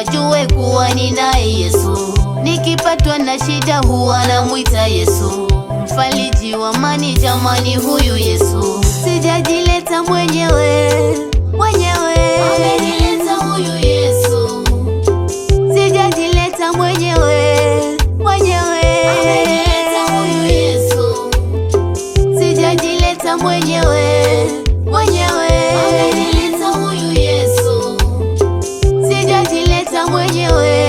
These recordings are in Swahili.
wajue kuwa ninaye Yesu. Nikipatwa na shida huwa namuita Yesu, mfariji wa amani. Jamani, huyu Yesu sijajileta mwenyewe, amenileta huyu Yesu. Sijajileta mwenyewe, amenileta huyu Yesu. Sijajileta mwenyewe, amenileta huyu Yesu. Sijajileta mwenyewe,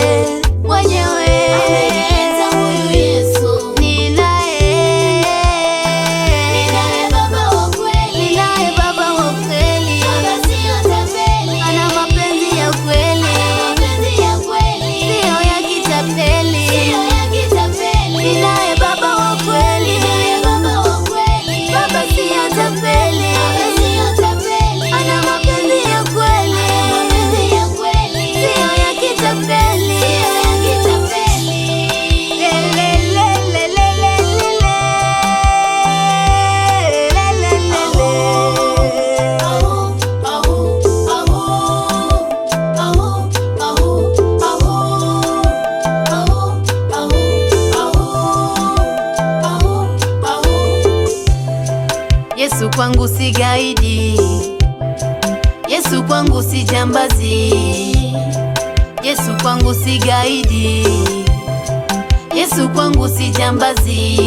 amenileta huyu Yesu. Ninaye Baba wa kweli, Baba sio tapeli, ana mapenzi ya kweli, sio ya kitapeli. Ninaye Baba wa kweli, Baba sio tapeli, ana mapenzi ya kweli, sio ya kitapeli. Yesu kwangu si gaidi, Yesu kwangu si jambazi, Yesu kwangu si gaidi, Yesu kwangu si jambazi.